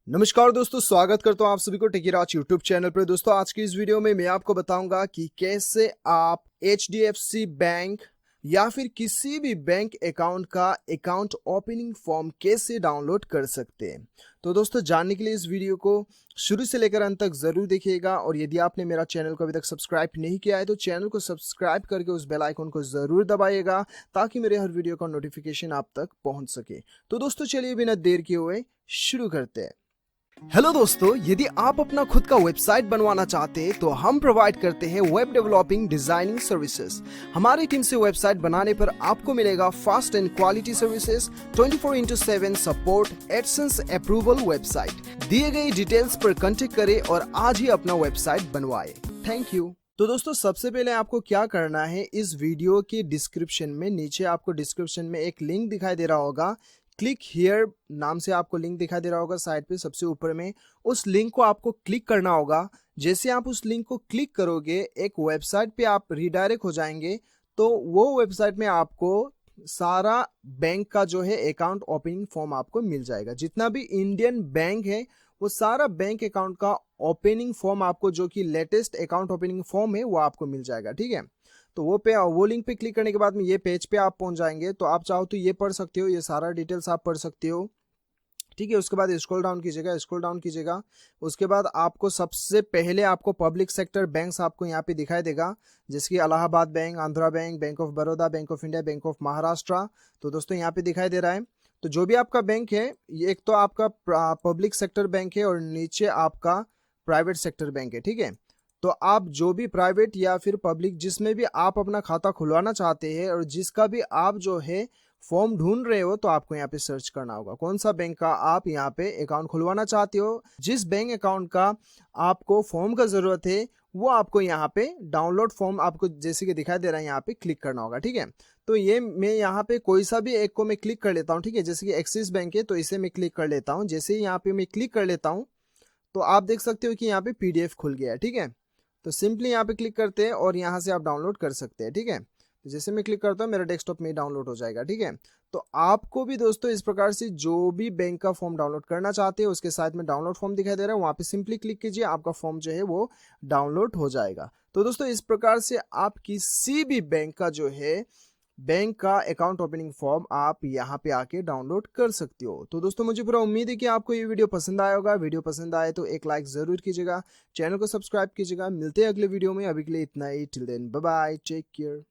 नमस्कार दोस्तों, स्वागत करता हूं आप सभी को टेकीराज यूट्यूब चैनल पर। दोस्तों आज की इस वीडियो में मैं आपको बताऊंगा कि कैसे आप HDFC बैंक या फिर किसी भी बैंक अकाउंट का अकाउंट ओपनिंग फॉर्म कैसे डाउनलोड कर सकते हैं। तो दोस्तों जानने के लिए इस वीडियो को शुरू से लेकर अंत तक जरूर देखिएगा, और यदि आपने मेरा चैनल को अभी तक सब्सक्राइब नहीं किया है तो चैनल को सब्सक्राइब करके उस बेल आइकन को जरूर दबाइएगा ताकि मेरे हर वीडियो का नोटिफिकेशन आप तक पहुंच सके। तो दोस्तों चलिए बिना देर किए हुए शुरू करते हैं। हेलो दोस्तों, यदि आप अपना खुद का वेबसाइट बनवाना चाहते हैं तो हम प्रोवाइड करते हैं वेब डेवलपिंग डिजाइनिंग सर्विसेज। हमारी टीम से वेबसाइट बनाने पर आपको मिलेगा fast and quality services, 24/7 support, AdSense approval. Website दिए गए डिटेल्स पर कांटेक्ट करें और आज ही अपना वेबसाइट बनवाएं। Thank you. तो दोस्तों सबसे पहले आपको क्या करना है, इस वीडियो के डिस्क्रिप्शन में नीचे आपको डिस्क्रिप्शन में एक लिंक दिखाई दे रहा होगा, क्लिक हियर नाम से आपको लिंक दिखाई दे रहा होगा साइड पे सबसे ऊपर में। उस लिंक को आपको क्लिक करना होगा। जैसे आप उस लिंक को क्लिक करोगे एक वेबसाइट पे आप रिडायरेक्ट हो जाएंगे। तो वो वेबसाइट में आपको सारा बैंक का जो है अकाउंट ओपनिंग फॉर्म आपको मिल जाएगा। जितना भी इंडियन बैंक है वो सारा बैंक अकाउंट का ओपनिंग फॉर्म आपको, जो कि लेटेस्ट अकाउंट ओपनिंग फॉर्म है, वो आपको मिल जाएगा। ठीक है, तो वो लिंक पे क्लिक करने के बाद में ये पेज पे आप पहुंच जाएंगे। तो आप चाहो तो ये पढ़ सकते हो, ये सारा डिटेल्स आप पढ़ सकते हो। ठीक है, उसके बाद स्क्रॉल डाउन कीजिएगा। उसके बाद आपको सबसे पहले आपको पब्लिक सेक्टर बैंक्स आपको यहाँ पे दिखाई देगा, जैसे कि Allahabad bank, Andhra bank, bank of Baroda, bank of India, bank of Maharashtra. तो दोस्तों यहाँ पे दिखाई दे रहा है। तो जो भी आपका बैंक है, ये एक तो आपका पब्लिक सेक्टर बैंक है और नीचे आपका प्राइवेट सेक्टर बैंक है। ठीक है, तो आप जो भी प्राइवेट या फिर पब्लिक जिसमें भी आप अपना खाता खुलवाना चाहते हैं और जिसका भी आप जो है फॉर्म ढूंढ रहे हो, तो आपको यहाँ पे सर्च करना होगा कौन सा बैंक का आप यहाँ पे अकाउंट खुलवाना चाहते हो। जिस बैंक अकाउंट का आपको फॉर्म का जरूरत है वो आपको यहाँ पे डाउनलोड फॉर्म आपको जैसे कि दिखाई दे रहा है यहाँ पे क्लिक करना होगा। ठीक है, तो ये मैं यहाँ पे कोई सा भी एक को मैं क्लिक कर लेता हूँ। ठीक है, जैसे कि एक्सिस बैंक है तो इसे मैं क्लिक कर लेता हूँ। जैसे ही यहाँ पे मैं क्लिक कर लेता हूँ तो आप देख सकते हो कि यहाँ पे PDF खुल गया है। ठीक है, तो सिंपली यहाँ पे क्लिक करते हैं और यहाँ से आप डाउनलोड कर सकते हैं। ठीक है, तो जैसे मैं क्लिक करता हूँ मेरा डेस्कटॉप में डाउनलोड हो जाएगा। ठीक है, तो आपको भी दोस्तों इस प्रकार से जो भी बैंक का फॉर्म डाउनलोड करना चाहते हैं उसके साथ में डाउनलोड फॉर्म दिखाई दे रहा है, वहाँ पे सिंपली क्लिक कीजिए, आपका फॉर्म जो है वो डाउनलोड हो जाएगा। तो दोस्तों इस प्रकार से आप किसी भी बैंक का जो है बैंक का अकाउंट ओपनिंग फॉर्म आप यहाँ पे आके डाउनलोड कर सकते हो। तो दोस्तों मुझे पूरा उम्मीद है कि आपको ये वीडियो पसंद आया होगा। वीडियो पसंद आए तो एक लाइक जरूर कीजिएगा, चैनल को सब्सक्राइब कीजिएगा। मिलते हैं अगले वीडियो में, अभी के लिए इतना ही। Till then bye bye, take care.